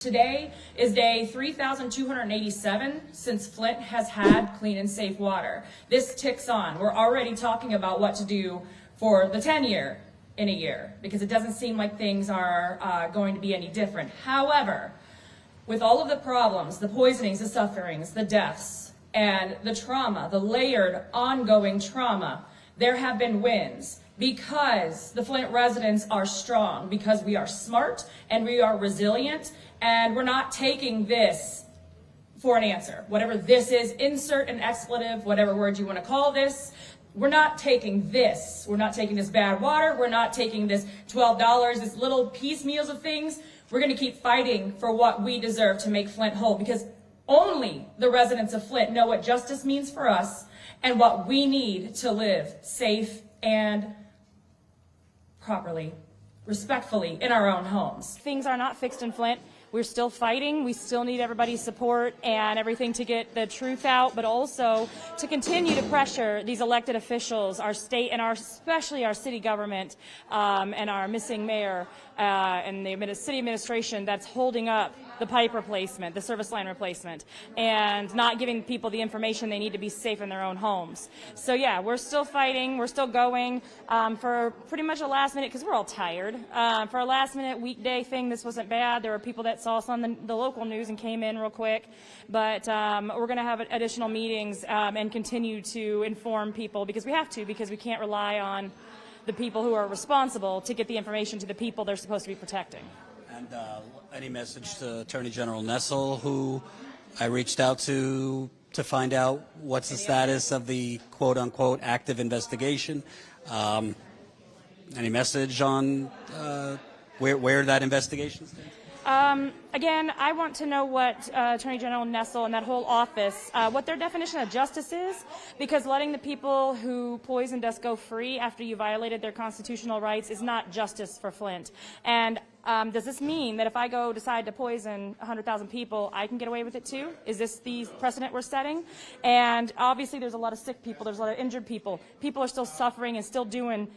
Today is day 3,287 since Flint has had clean and safe water. This ticks on. We're already talking about what to do for the 10-year in a year because it doesn't seem like things are going to be any different. However, with all of the problems, the poisonings, the sufferings, the deaths, and the trauma, the layered ongoing trauma, there have been wins. Because the Flint residents are strong, because we are smart and we are resilient, and we're not taking this for an answer. Whatever this is, insert an expletive, whatever word you want to call this. We're not taking this. We're not taking this bad water. We're not taking this $12, this little piecemeals of things. We're going to keep fighting for what we deserve to make Flint whole, because only the residents of Flint know what justice means for us and what we need to live safe and properly, respectfully in our own homes. Things are not fixed in Flint. We're still fighting. We still need everybody's support and everything to get the truth out, but also to continue to pressure these elected officials, our state and especially our city government and our missing mayor and the city administration that's holding up the pipe replacement, the service line replacement, and not giving people the information they need to be safe in their own homes. So yeah, we're still fighting, we're still going for pretty much a last minute, because we're all tired. For a last minute weekday thing, this wasn't bad. There were people that saw us on the local news and came in real quick, but we're going to have additional meetings and continue to inform people, because we have to, because we can't rely on the people who are responsible to get the information to the people they're supposed to be protecting. And any message to Attorney General Nessel, who I reached out to find out what's the status of the quote-unquote active investigation? Any message on where that investigation stands? Again, I want to know what Attorney General Nessel and that whole office, what their definition of justice is, because letting the people who poisoned us go free after you violated their constitutional rights is not justice for Flint. And does this mean that if I decide to poison 100,000 people, I can get away with it too? Is this the precedent we're setting? And obviously there's a lot of sick people, there's a lot of injured people. People are still suffering and still doing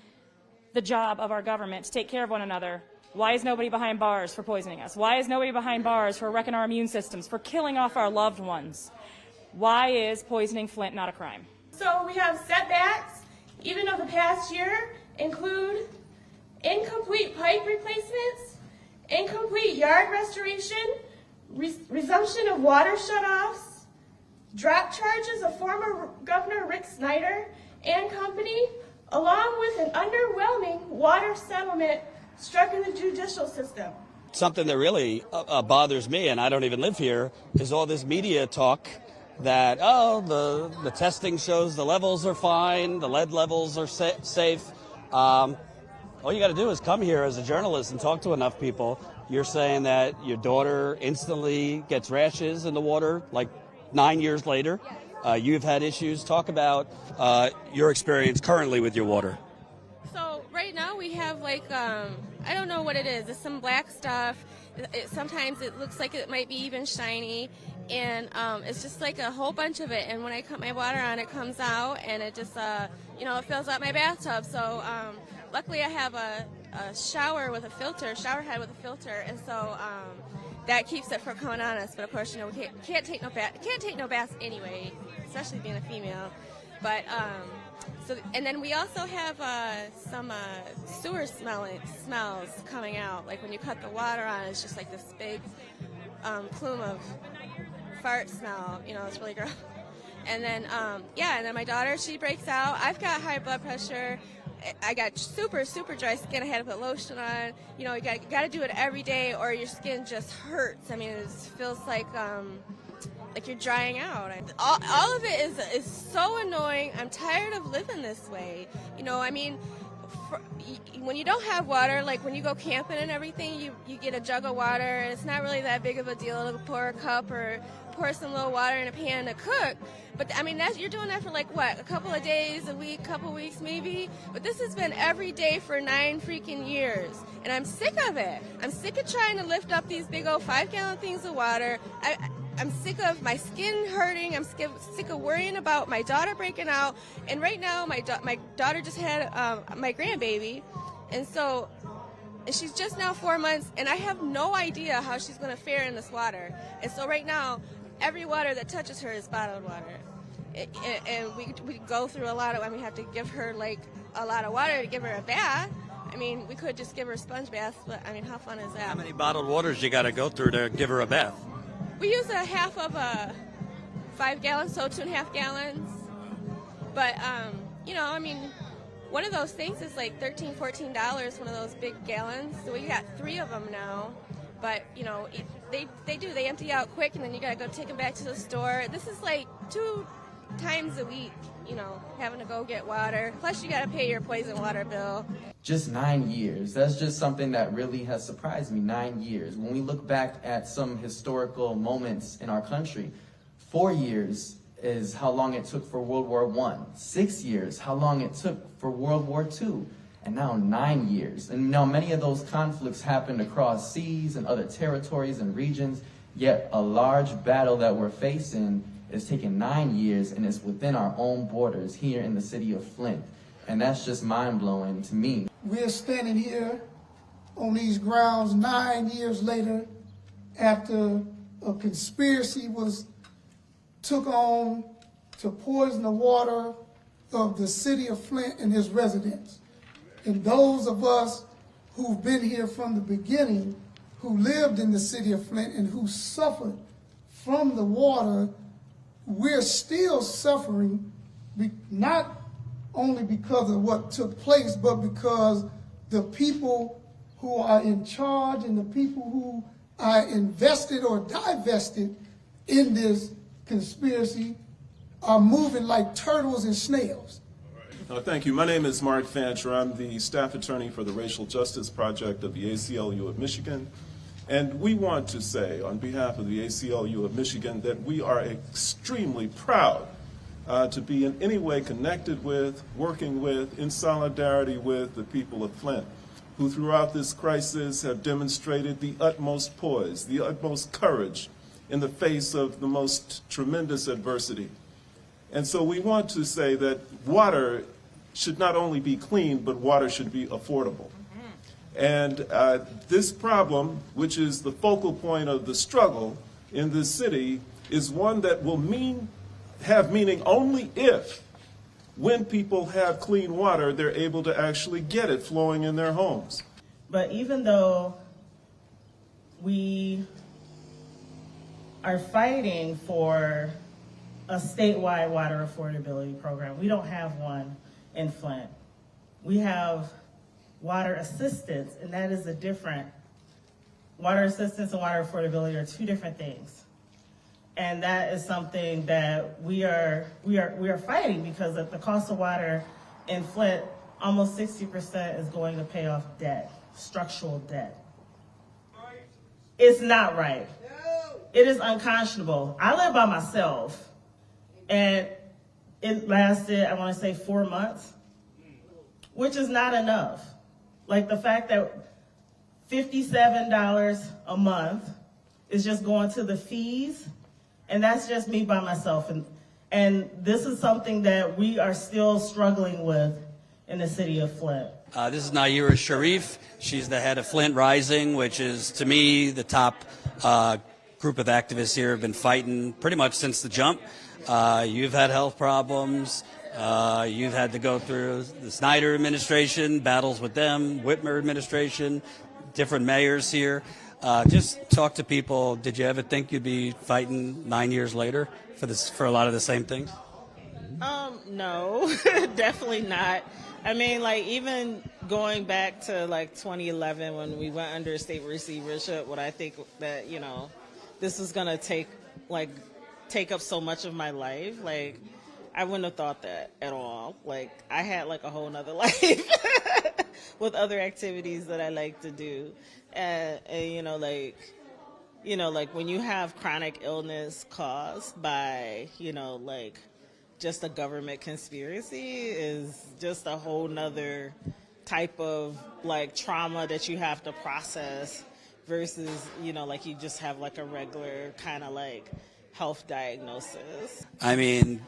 the job of our government to take care of one another. Why is nobody behind bars for poisoning us? Why is nobody behind bars for wrecking our immune systems, for killing off our loved ones? Why is poisoning Flint not a crime? So we have setbacks, even of the past year, include incomplete pipe replacements, incomplete yard restoration, resumption of water shutoffs, drop charges of former Governor Rick Snyder and company, along with an underwhelming water settlement struck in the judicial system. Something that really bothers me, and I don't even live here, is all this media talk that, the testing shows the levels are fine, the lead levels are safe. All you got to do is come here as a journalist and talk to enough people. You're saying that your daughter instantly gets rashes in the water like 9 years later. You've had issues. Talk about your experience currently with your water. Right now we have I don't know what it is. It's some black stuff. Sometimes it looks like it might be even shiny, and it's just like a whole bunch of it. And when I cut my water on, it comes out, and it just it fills up my bathtub. So luckily I have a shower head with a filter, and so that keeps it from coming on us. But of course, we can't take no baths anyway, especially being a female. But and then we also have some sewer smells coming out. Like when you cut the water on, it's just like this big plume of fart smell. It's really gross. And then and then my daughter, she breaks out. I've got high blood pressure. I got super, super dry skin. I had to put lotion on. You got to do it every day, or your skin just hurts. I mean, it feels like you're drying out. All of it is so annoying. I'm tired of living this way. When you don't have water, like when you go camping and everything, you get a jug of water, and it's not really that big of a deal to pour a cup or pour some little water in a pan to cook. But you're doing that for a couple of days, a week, couple weeks maybe. But this has been every day for 9 freaking years, and I'm sick of it. I'm sick of trying to lift up these big old 5-gallon things of water. I'm sick of my skin hurting. I'm sick of worrying about my daughter breaking out. And right now, my daughter just had my grandbaby, and so and she's just now 4 months, and I have no idea how she's going to fare in this water. And so right now, every water that touches her is bottled water. And we go through a lot of, we have to give her like a lot of water to give her a bath. I mean, we could just give her sponge baths, but I mean, how fun is that? How many bottled waters you got to go through to give her a bath? We use a half of a 5 gallons, so 2.5 gallons. But, you know, I mean, one of those things is like $13, $14, one of those big gallons. So we got 3 of them now. But, you know, they empty out quick, and then you got to go take them back to the store. This is like 2 times a week, you know, having to go get water. Plus, you got to pay your poison water bill. Just 9 years. That's just something that really has surprised me. 9 years. When we look back at some historical moments in our country, 4 years is how long it took for World War I. 6 years, how long it took for World War II. And now 9 years. And now many of those conflicts happened across seas and other territories and regions, yet a large battle that we're facing is taking 9 years, and it's within our own borders here in the city of Flint. And that's just mind-blowing to me. We're standing here on these grounds 9 years later after a conspiracy was took on to poison the water of the city of Flint and its residents. And those of us who've been here from the beginning, who lived in the city of Flint and who suffered from the water, we're still suffering, not only because of what took place, but because the people who are in charge and the people who are invested or divested in this conspiracy are moving like turtles and snails. Thank you. My name is Mark Fancher. I'm the staff attorney for the Racial Justice Project of the ACLU of Michigan. And we want to say, on behalf of the ACLU of Michigan, that we are extremely proud to be in any way connected with, working with, in solidarity with the people of Flint, who throughout this crisis have demonstrated the utmost poise, the utmost courage in the face of the most tremendous adversity. And so we want to say that water should not only be clean, but water should be affordable. And this problem, which is the focal point of the struggle in this city, is one that will have meaning only if, when people have clean water, they're able to actually get it flowing in their homes. But even though we are fighting for a statewide water affordability program, we don't have one in Flint. We have water assistance, and that is a different. Water assistance and water affordability are 2 different things. And that is something that we are fighting, because at the cost of water in Flint, almost 60% is going to pay off debt, structural debt. It's not right. It is unconscionable. I live by myself, and it lasted, I want to say 4 months, which is not enough. Like the fact that $57 a month is just going to the fees, and that's just me by myself. And this is something that we are still struggling with in the city of Flint. This is Naira Sharif. She's the head of Flint Rising, which is, to me, the top group of activists here have been fighting pretty much since the jump. You've had health problems. You've had to go through the Snyder administration, battles with them, Whitmer administration, different mayors here. Just talk to people. Did you ever think you'd be fighting 9 years later for a lot of the same things? No, definitely not. I mean, like, even going back to like 2011 when we went under state receivership, what I think that, you know, this is going to take up so much of my life, like, I wouldn't have thought that at all. Like, I had like a whole nother life with other activities that I like to do. And like when you have chronic illness caused by, like just a government conspiracy is just a whole nother type of like trauma that you have to process versus, like you just have like a regular kind of like health diagnosis. I mean,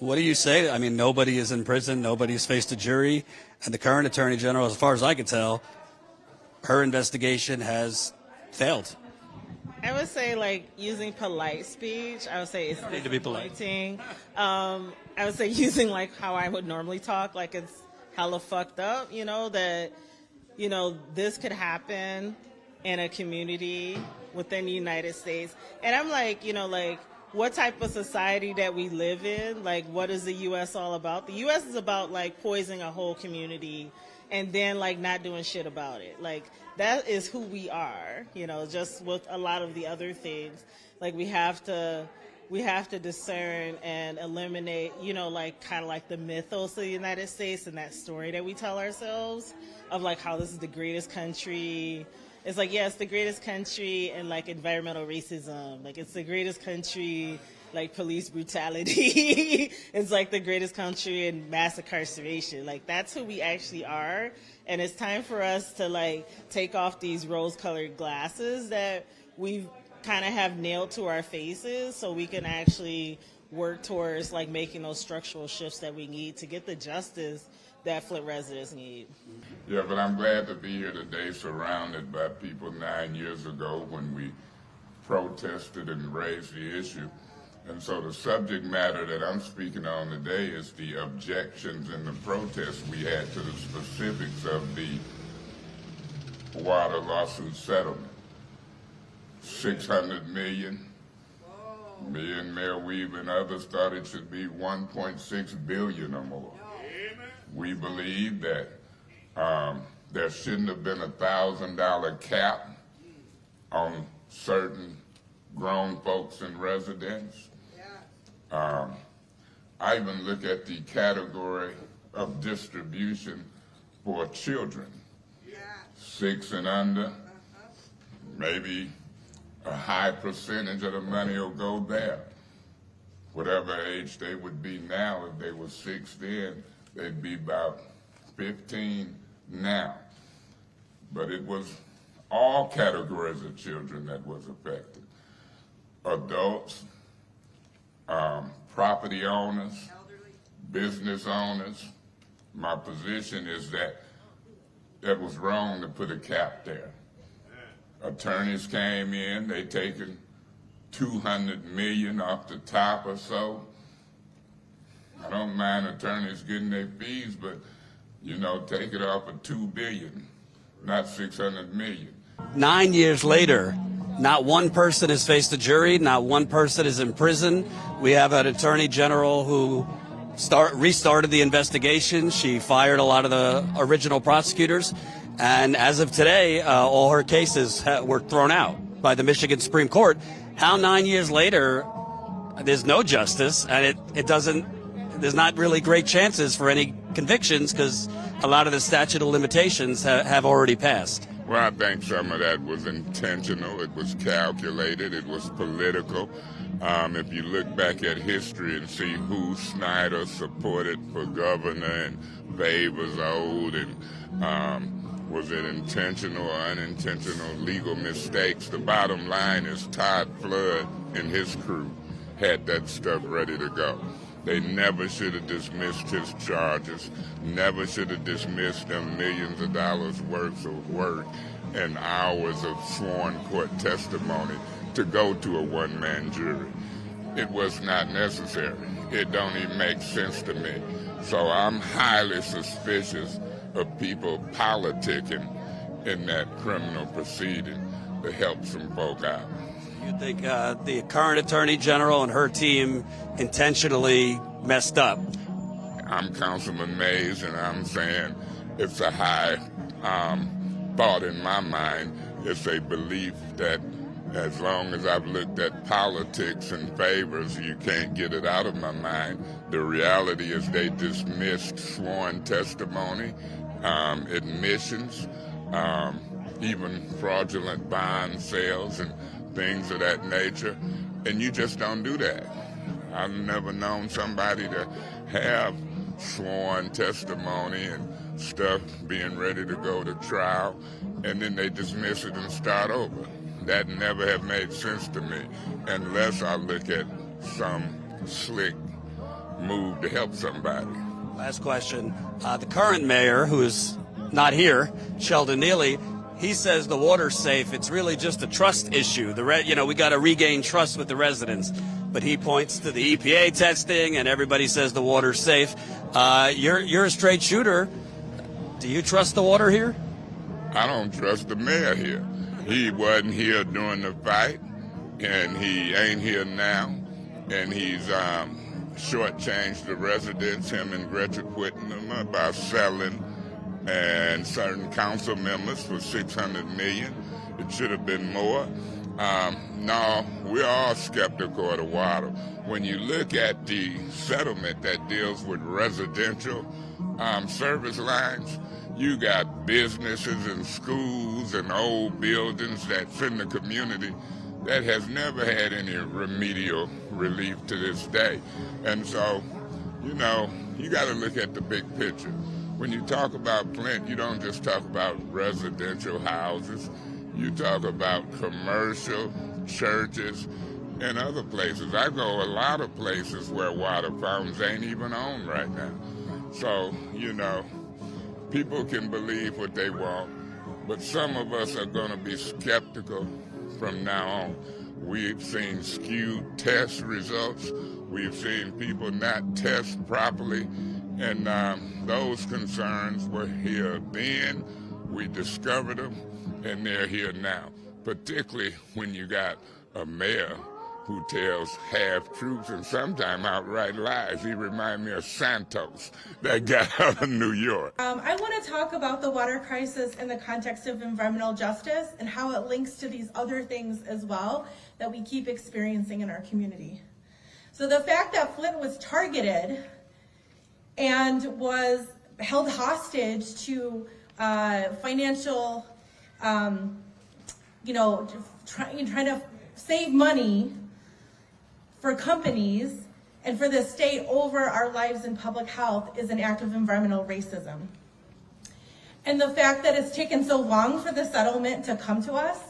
what do you say? I mean, nobody is in prison. Nobody's faced a jury. And the current attorney general, as far as I can tell, her investigation has failed. I would say, like, using polite speech. I would say it's Need to be polite. disappointing. I would say using, like, how I would normally talk, like it's hella fucked up, that, this could happen in a community within the United States. And I'm like, what type of society that we live in? Like, what is the U.S. all about? The U.S. is about, like, poisoning a whole community and then, like, not doing shit about it. Like, that is who we are, just with a lot of the other things. Like, we have to discern and eliminate, like, kind of like the mythos of the United States and that story that we tell ourselves of, like, how this is the greatest country. It's like, yeah, it's the greatest country in, like, environmental racism. Like, it's the greatest country, like, police brutality. It's, like, the greatest country in mass incarceration. Like, that's who we actually are. And it's time for us to, like, take off these rose-colored glasses that we kind of have nailed to our faces so we can actually work towards, like, making those structural shifts that we need to get the justice that Flint residents need. Yeah, but I'm glad to be here today surrounded by people 9 years ago when we protested and raised the issue. And so the subject matter that I'm speaking on today is the objections and the protests we had to the specifics of the water lawsuit settlement. $600 million. Me and Mayor Weaver and others thought it should be $1.6 billion or more. We believe that there shouldn't have been a $1,000 cap on certain grown folks in residence. I even look at the category of distribution for children, 6 and under. Maybe a high percentage of the money will go there. Whatever age they would be now, if they were 6 then, they'd be about 15 now. But it was all categories of children that was affected. Adults, property owners, business owners. My position is that it was wrong to put a cap there. Attorneys came in, they taken $200 million off the top or so. I don't mind attorneys getting their fees, but, take it off of $2 billion, not $600 million. 9 years later, not one person has faced a jury, not one person is in prison. We have an attorney general who restarted the investigation. She fired a lot of the original prosecutors. And as of today, all her cases were thrown out by the Michigan Supreme Court. How 9 years later, there's no justice, and there's not really great chances for any convictions because a lot of the statute of limitations have already passed. Well, I think some of that was intentional. It was calculated. It was political. If you look back at history and see who Snyder supported for governor and favors owed and was it intentional or unintentional legal mistakes, the bottom line is Todd Flood and his crew had that stuff ready to go. They never should have dismissed his charges, never should have dismissed them millions of dollars worth of work and hours of sworn court testimony to go to a one-man jury. It was not necessary. It don't even make sense to me. So I'm highly suspicious of people politicking in that criminal proceeding to help some folk out. You think the current Attorney General and her team intentionally messed up? I'm Councilman Mays, and I'm saying it's a high thought in my mind. It's a belief that as long as I've looked at politics and favors, you can't get it out of my mind. The reality is they dismissed sworn testimony, admissions, even fraudulent bond sales and things of that nature, and you just don't do that. I've never known somebody to have sworn testimony and stuff being ready to go to trial, and then they dismiss it and start over. That never have made sense to me, unless I look at some slick move to help somebody. Last question. The current mayor, who is not here, Sheldon Neely, he says the water's safe. It's really just a trust issue. We got to regain trust with the residents. But he points to the EPA testing, and everybody says the water's safe. You're a straight shooter. Do you trust the water here? I don't trust the mayor here. He wasn't here during the fight, and he ain't here now. And he's shortchanged the residents, him and Gretchen Whitman, by selling and certain council members for $600 million. It should have been more. No, we're all skeptical of the water. When you look at the settlement that deals with residential service lines, you got businesses and schools and old buildings that's in the community that has never had any remedial relief to this day. And so, you got to look at the big picture. When you talk about Flint, you don't just talk about residential houses. You talk about commercial, churches, and other places. I go a lot of places where water fountains ain't even on right now. So, people can believe what they want, but some of us are going to be skeptical from now on. We've seen skewed test results. We've seen people not test properly. And those concerns were here then. We discovered them, and they're here now, particularly when you got a mayor who tells half-truths and sometimes outright lies. He reminds me of Santos, that guy out of New York. I want to talk about the water crisis in the context of environmental justice and how it links to these other things as well that we keep experiencing in our community. So the fact that Flint was targeted and was held hostage to financial, trying to save money for companies and for the state over our lives and public health is an act of environmental racism. And the fact that it's taken so long for the settlement to come to us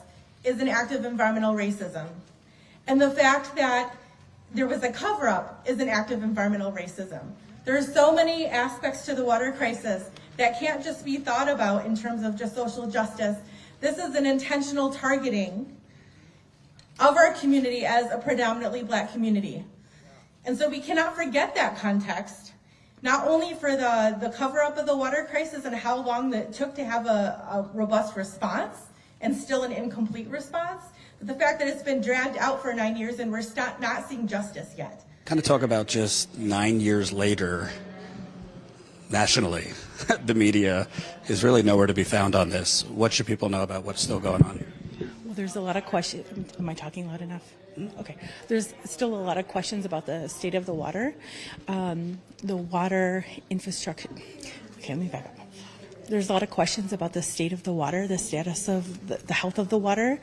is an act of environmental racism. And the fact that there was a cover-up is an act of environmental racism. There's so many aspects to the water crisis that can't just be thought about in terms of just social justice. This is an intentional targeting of our community as a predominantly Black community. And so we cannot forget that context, not only for the cover-up of the water crisis and how long it took to have a robust response and still an incomplete response, but the fact that it's been dragged out for 9 years and we're not seeing justice yet. Kind of talk about just 9 years later, nationally, the media is really nowhere to be found on this. What should people know about what's still going on here? Well, there's a lot of questions. Am I talking loud enough? Okay. There's still a lot of questions about the state of the water, the water infrastructure. Okay, let me back up. There's a lot of questions about the state of the water, the status of the health of the water,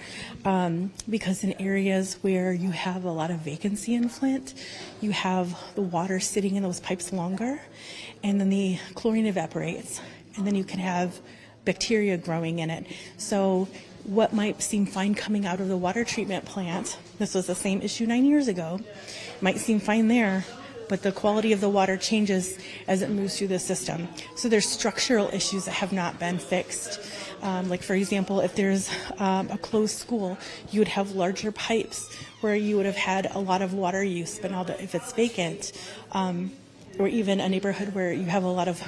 because in areas where you have a lot of vacancy in Flint, you have the water sitting in those pipes longer, and then the chlorine evaporates, and then you can have bacteria growing in it. So what might seem fine coming out of the water treatment plant, this was the same issue 9 years ago, might seem fine there, but the quality of the water changes as it moves through the system. So there's structural issues that have not been fixed. Like for example, if there's a closed school, you would have larger pipes where you would have had a lot of water use, but now that if it's vacant, or even a neighborhood where you have a lot of,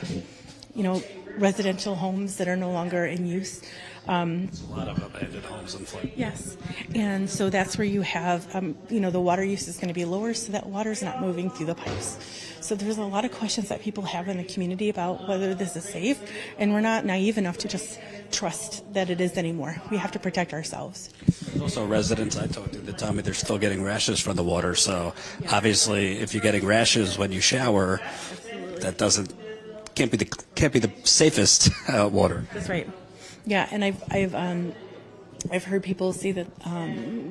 residential homes that are no longer in use. There's a lot of abandoned homes in Flint. Yes, and so that's where you have, the water use is going to be lower, so that water's not moving through the pipes. So there's a lot of questions that people have in the community about whether this is safe, and we're not naive enough to just trust that it is anymore. We have to protect ourselves. There's also residents I talked to that tell me they're still getting rashes from the water, so obviously if you're getting rashes when you shower, that can't be the safest water. That's right. Yeah, and I've heard people say that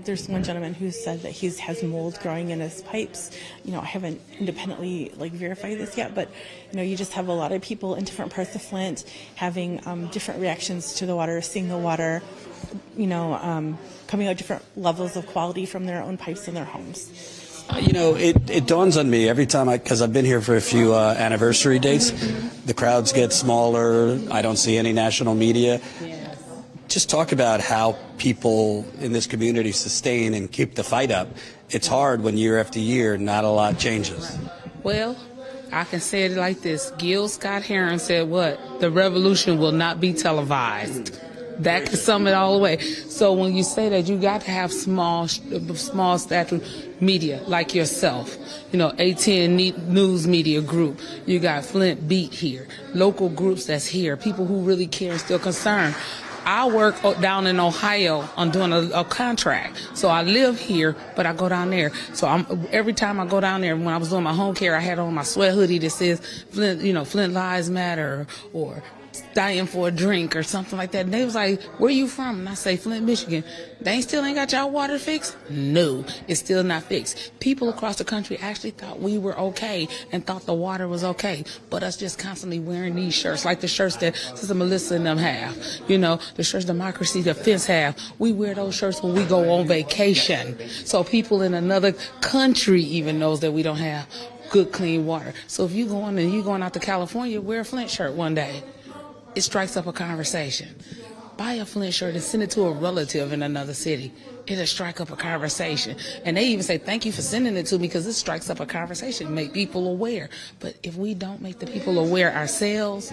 there's one gentleman who said that he has mold growing in his pipes. I haven't independently verified this yet, but you just have a lot of people in different parts of Flint having different reactions to the water, seeing the water, coming out different levels of quality from their own pipes in their homes. It dawns on me every time because I've been here for a few anniversary dates. The crowds get smaller. I don't see any national media. just talk about how people in this community sustain and keep the fight up. It's hard when year after year, not a lot changes. Well, I can say it like this. Gil Scott-Heron said what? The revolution will not be televised. That can sum it all the way. So when you say that, you got to have small stature media like yourself. You know, ATN News Media Group. You got Flint Beat here. Local groups that's here. People who really care and still concerned. I work down in Ohio on doing a contract. So I live here, but I go down there. So every time I go down there, when I was doing my home care, I had on my sweat hoodie that says, Flint Lives Matter, or dying for a drink or something like that. And they was like, where you from? And I say, Flint, Michigan. They still ain't got y'all water fixed? No, it's still not fixed. People across the country actually thought we were okay and thought the water was okay. But us just constantly wearing these shirts, like the shirts that Sister Melissa and them have. You know, the shirts Democracy Defense have. We wear those shirts when we go on vacation. So people in another country even knows that we don't have good, clean water. So if you going out to California, wear a Flint shirt one day. It strikes up a conversation. Buy a Flint shirt and send it to a relative in another city. It'll strike up a conversation. And they even say, thank you for sending it to me, because it strikes up a conversation, make people aware. But if we don't make the people aware ourselves,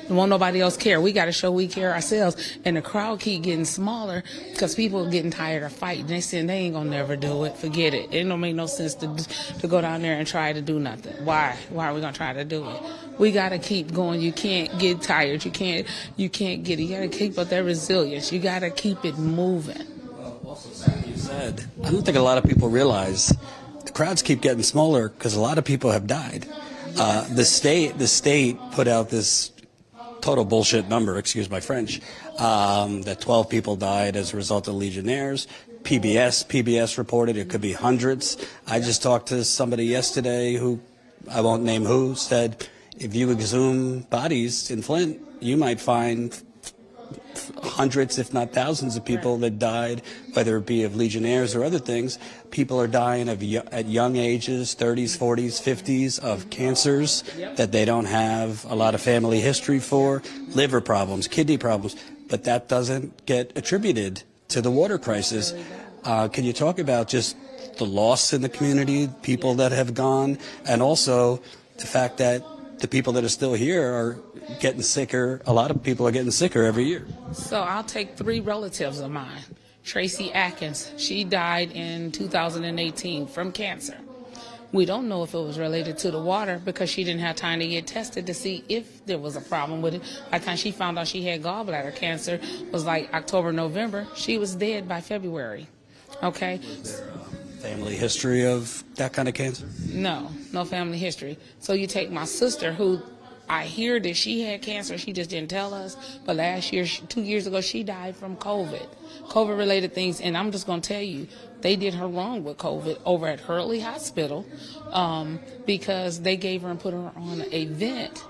won't nobody else care. We got to show we care ourselves. And the crowd keep getting smaller because people are getting tired of fighting. They saying they ain't going to never do it. Forget it. It don't make no sense to go down there and try to do nothing. Why? Why are we going to try to do it? We got to keep going. You can't get tired. You can't get it. You got to keep up that resilience. You got to keep it moving. Well, also, you said, I don't think a lot of people realize the crowds keep getting smaller because a lot of people have died. The state put out this total bullshit number, excuse my French, that 12 people died as a result of Legionnaires. PBS reported it could be hundreds. I just talked to somebody yesterday who, I won't name who, said if you exhume bodies in Flint, you might find hundreds, if not thousands, of people that died, whether it be of Legionnaires or other things. People are dying at young ages, 30s, 40s, 50s, of cancers that they don't have a lot of family history for, liver problems, kidney problems, but that doesn't get attributed to the water crisis. Can you talk about just the loss in the community, people that have gone, and also the fact that the people that are still here are getting sicker? A lot of people are getting sicker every year. So I'll take 3 relatives of mine. Tracy Atkins, she died in 2018 from cancer. We don't know if it was related to the water because she didn't have time to get tested to see if there was a problem with it. By the time she found out she had gallbladder cancer, was like October, November. She was dead by February. Okay? Was there a family history of that kind of cancer? No family history. So you take my sister, who I hear that she had cancer, she just didn't tell us. But last year, 2 years ago, she died from COVID-related things. And I'm just going to tell you, they did her wrong with COVID over at Hurley Hospital because they gave her and put her on a vent.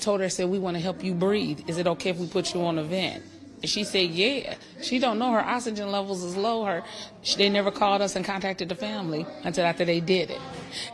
Told her, said, we want to help you breathe. Is it okay if we put you on a vent? And she said, yeah. She don't know her oxygen levels is low. They never called us and contacted the family until after they did it.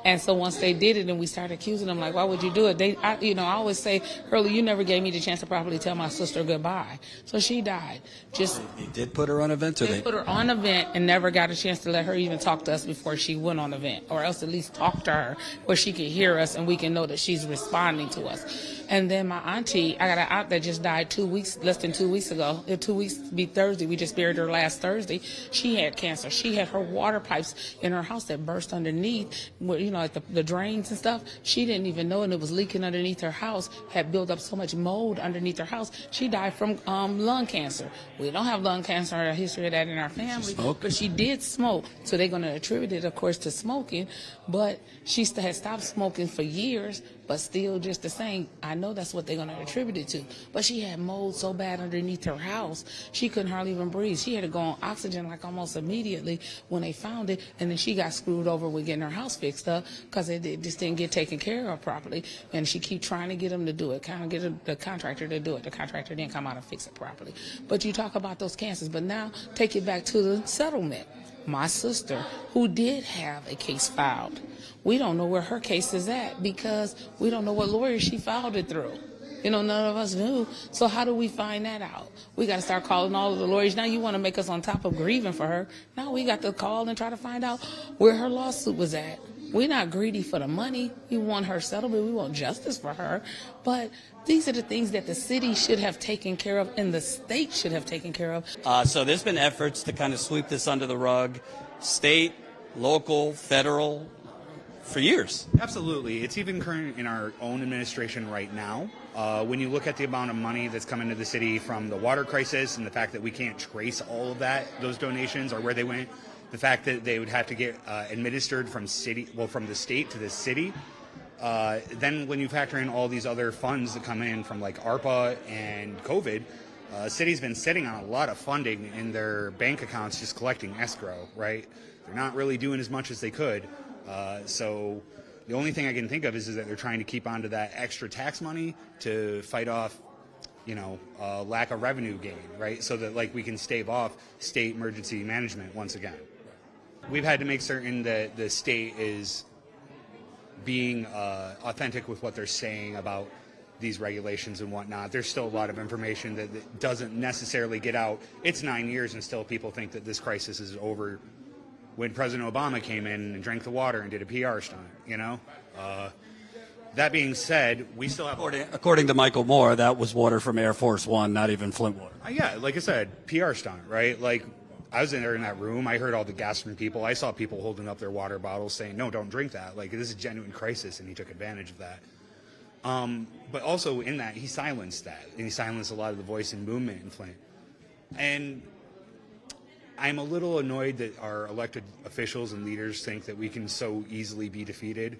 And so once they did it and we started accusing them, like, why would you do it? I always say, Hurley, you never gave me the chance to properly tell my sister goodbye. So she died. They did put her on a vent? They put her on a vent and never got a chance to let her even talk to us before she went on the vent, or else at least talk to her where she could hear us and we can know that she's responding to us. And then my auntie, I got an aunt that just died less than 2 weeks ago. 2 weeks to be Thursday. We just buried her last Thursday. She had cancer. She had her water pipes in her house that burst underneath, like the drains and stuff. She didn't even know, and it was leaking underneath her house, had built up so much mold underneath her house. She died from lung cancer. We don't have lung cancer or a history of that in our family, but she did smoke. So they're going to attribute it, of course, to smoking, but she had stopped smoking for years, but still just the same. I know that's what they're going to attribute it to. But she had mold so bad underneath her house, she couldn't hardly even breathe. She had to go on oxygen like almost immediately when they found it, and then she got screwed over with getting her house fixed up because it just didn't get taken care of properly. And she keep trying to get them to do it, get the contractor to do it. The contractor didn't come out and fix it properly. But you talk about those cancers, but now take it back to the settlement. My sister, who did have a case filed, we don't know where her case is at because we don't know what lawyer she filed it through. None of us knew. So how do we find that out? We got to start calling all of the lawyers. Now you want to make us on top of grieving for her. Now we got to call and try to find out where her lawsuit was at. We're not greedy for the money. We want her settlement. We want justice for her. But these are the things that the city should have taken care of and the state should have taken care of. So there's been efforts to kind of sweep this under the rug, state, local, federal, for years. Absolutely. It's even current in our own administration right now. When you look at the amount of money that's come into the city from the water crisis and the fact that we can't trace all of those donations or where they went, the fact that they would have to get administered from the state to the city. Then when you factor in all these other funds that come in from like ARPA and COVID, city's been sitting on a lot of funding in their bank accounts just collecting escrow, right? They're not really doing as much as they could. So the only thing I can think of is that they're trying to keep onto that extra tax money to fight off, lack of revenue gain, right? So that we can stave off state emergency management once again. We've had to make certain that the state is being authentic with what they're saying about these regulations and whatnot. There's still a lot of information that doesn't necessarily get out. It's 9 years and still people think that this crisis is over. When President Obama came in and drank the water and did a PR stunt, That being said, we still have... According to Michael Moore, that was water from Air Force One, not even Flint water. Yeah, like I said, PR stunt, right? I was in that room. I heard all the gasps from people. I saw people holding up their water bottles saying, no, don't drink that. This is a genuine crisis, and he took advantage of that. But also in that, he silenced that. And he silenced a lot of the voice and movement in Flint. And I'm a little annoyed that our elected officials and leaders think that we can so easily be defeated.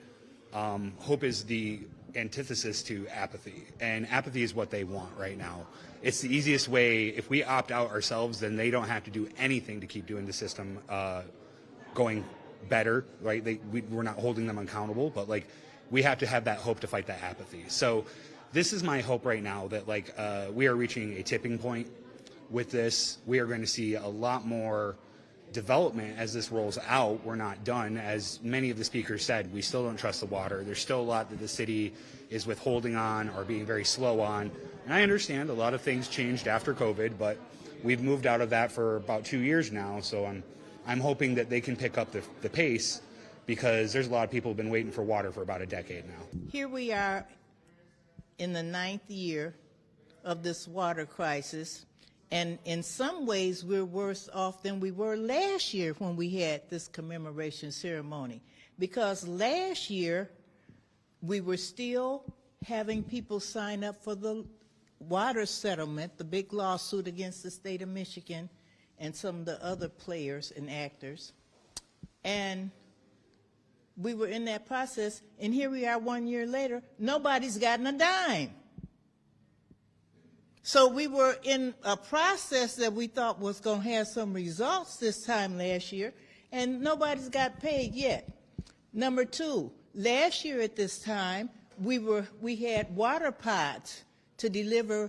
Hope is the antithesis to apathy, and apathy is what they want right now. It's the easiest way. If we opt out ourselves, then they don't have to do anything to keep doing the system going better, right? We're not holding them accountable, but we have to have that hope to fight that apathy. So this is my hope right now that we are reaching a tipping point with this. We are going to see a lot more development as this rolls out. We're not done. As many of the speakers said, we still don't trust the water. There's still a lot that the city is withholding on or being very slow on. And I understand a lot of things changed after COVID, but we've moved out of that for about 2 years now. So I'm hoping that they can pick up the pace, because there's a lot of people who've been waiting for water for about a decade now. Here we are in the 9th year of this water crisis. And in some ways, we're worse off than we were last year when we had this commemoration ceremony. Because last year, we were still having people sign up for the water settlement, the big lawsuit against the state of Michigan and some of the other players and actors. And we were in that process, and here we are 1 year later, nobody's gotten a dime. So we were in a process that we thought was going to have some results this time last year, and nobody's got paid yet. Number two, last year at this time, we had water pods to deliver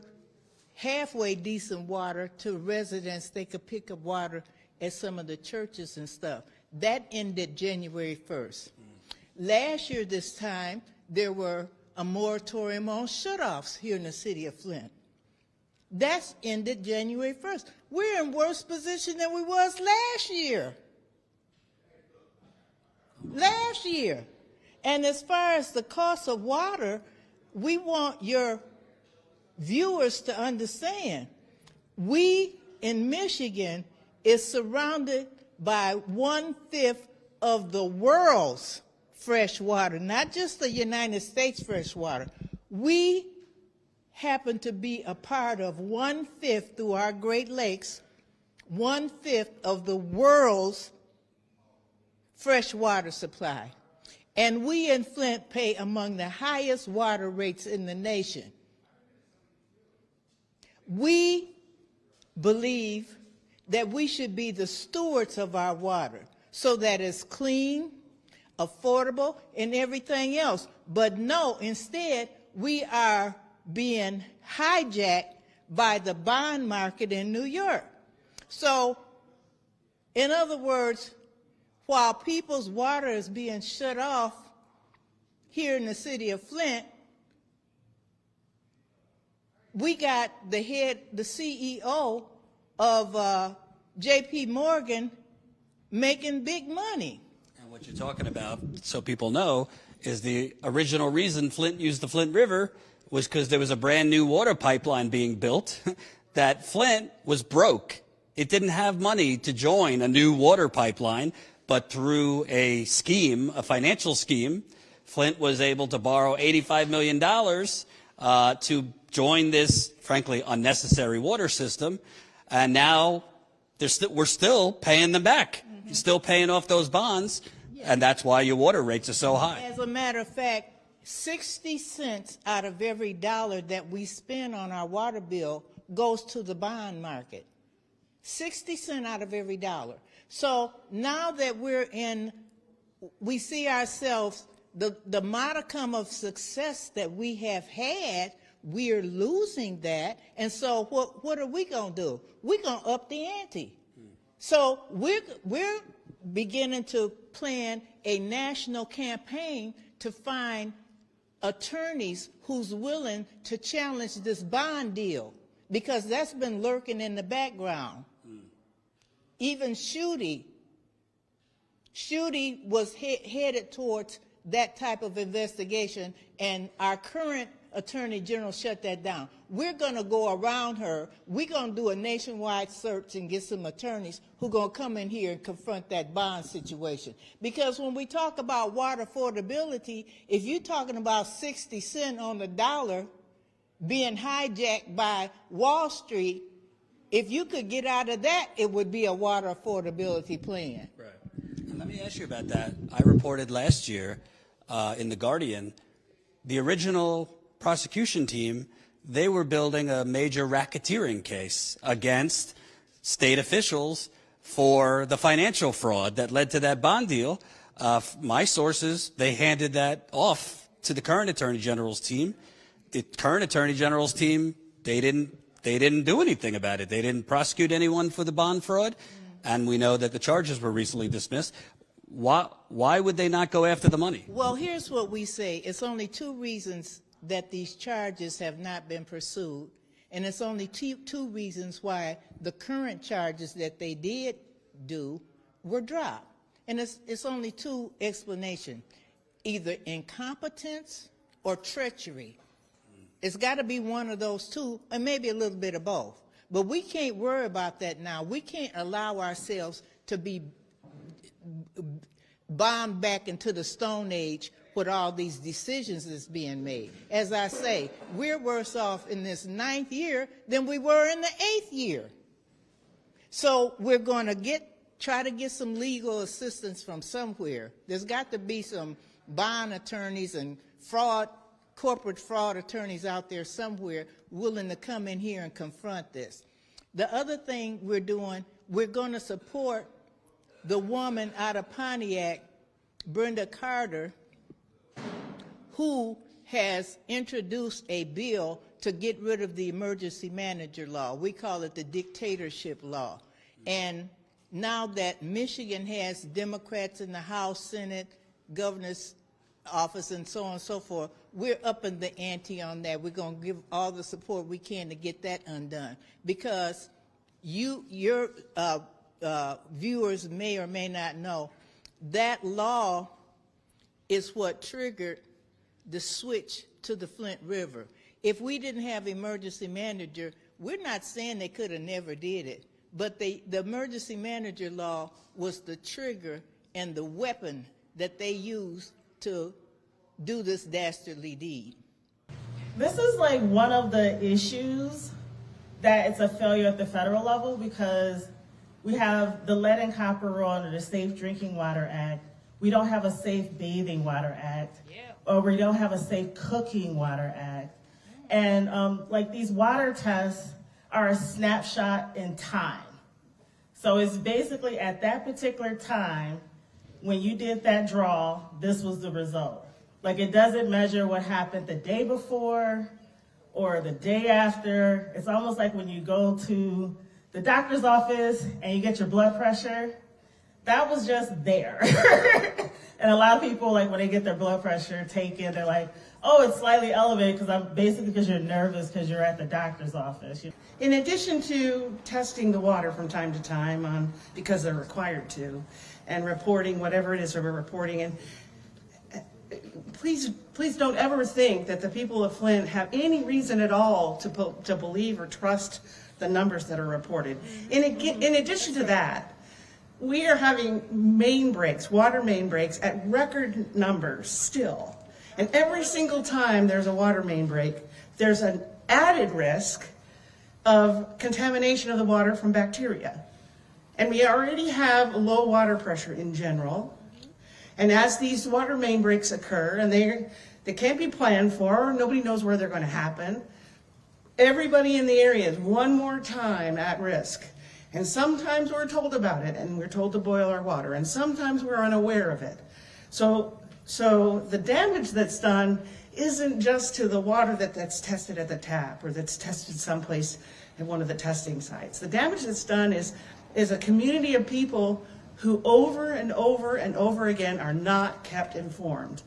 halfway decent water to residents. They could pick up water at some of the churches and stuff. That ended January 1st. Last year this time, there were a moratorium on shutoffs here in the city of Flint. That's ended January 1st. We're in worse position than we was last year. Last year. And as far as the cost of water, we want your viewers to understand, we in Michigan is surrounded by 1/5 of the world's fresh water, not just the United States fresh water. We happen to be a part of 1/5 through our Great Lakes, 1/5 of the world's fresh water supply. And we in Flint pay among the highest water rates in the nation. We believe that we should be the stewards of our water so that it's clean, affordable, and everything else. But no, instead, we are being hijacked by the bond market in New York. So, in other words, while people's water is being shut off here in the city of Flint, we got the CEO of J.P. Morgan making big money. And what you're talking about, so people know, is the original reason Flint used the Flint River was because there was a brand new water pipeline being built that Flint was broke. It didn't have money to join a new water pipeline, but through a scheme, a financial scheme, Flint was able to borrow $85 million to join this, frankly, unnecessary water system. And now we're still paying them back. You're still paying off those bonds, and that's why your water rates are so high. As a matter of fact, 60 cents out of every dollar that we spend on our water bill goes to the bond market. 60 cents out of every dollar. So now that we see ourselves, the modicum of success that we have had, we're losing that. And so what are we going to do? We're going to up the ante. So we're beginning to plan a national campaign to find attorneys who's willing to challenge this bond deal, because that's been lurking in the background. Even Schuette was headed towards that type of investigation, and our current Attorney General shut that down. We're going to go around her. We're going to do a nationwide search and get some attorneys who are going to come in here and confront that bond situation. Because when we talk about water affordability, if you're talking about 60 cents on the dollar being hijacked by Wall Street, if you could get out of that, it would be a water affordability plan. Right. And let me ask you about that. I reported last year in The Guardian, the original prosecution team, they were building a major racketeering case against state officials for the financial fraud that led to that bond deal. My sources, they handed that off to the current Attorney General's team. The current Attorney General's team, they didn't do anything about it. They didn't prosecute anyone for the bond fraud, and we know that the charges were recently dismissed. Why would they not go after the money? Well, here's what we say. It's only two reasons that these charges have not been pursued, and it's only two reasons why the current charges that they did do were dropped. And it's only two explanations, either incompetence or treachery. It's got to be one of those two, and maybe a little bit of both. But we can't worry about that now. We can't allow ourselves to be bombed back into the Stone Age with all these decisions that's being made. As I say, we're worse off in this 9th year than we were in the 8th year. So we're going to try to get some legal assistance from somewhere. There's got to be some bond attorneys and corporate fraud attorneys out there somewhere willing to come in here and confront this. The other thing we're doing, we're going to support the woman out of Pontiac, Brenda Carter, who has introduced a bill to get rid of the emergency manager law. We call it the dictatorship law. And now that Michigan has Democrats in the House, Senate, governor's office, and so on and so forth, we're upping the ante on that. We're going to give all the support we can to get that undone. Because your viewers may or may not know, that law is what triggered the switch to the Flint River. If we didn't have emergency manager, we're not saying they could have never did it, but the emergency manager law was the trigger and the weapon that they used to do this dastardly deed. This is like one of the issues that it's a failure at the federal level, because we have the Lead and Copper Rule under the Safe Drinking Water Act. We don't have a Safe Bathing Water Act, or we don't have a Safe Cooking Water Act. And like these water tests are a snapshot in time. So it's basically at that particular time, when you did that draw, this was the result. Like, it doesn't measure what happened the day before or the day after. It's almost like when you go to the doctor's office and you get your blood pressure. that was just there. And a lot of people, like when they get their blood pressure taken, they're like, oh, it's slightly elevated because you're nervous because you're at the doctor's office. In addition to testing the water from time to time because they're required to, and reporting whatever it is that we're reporting, and please don't ever think that the people of Flint have any reason at all to believe or trust the numbers that are reported. In addition to that, we are having water main breaks at record numbers still. And every single time there's a water main break, there's an added risk of contamination of the water from bacteria. And we already have low water pressure in general. And as these water main breaks occur, and they can't be planned for, nobody knows where they're going to happen, everybody in the area is one more time at risk. And sometimes we're told about it, and we're told to boil our water, and sometimes we're unaware of it. So the damage that's done isn't just to the water that's tested at the tap or that's tested someplace at one of the testing sites. The damage that's done is a community of people who over and over and over again are not kept informed.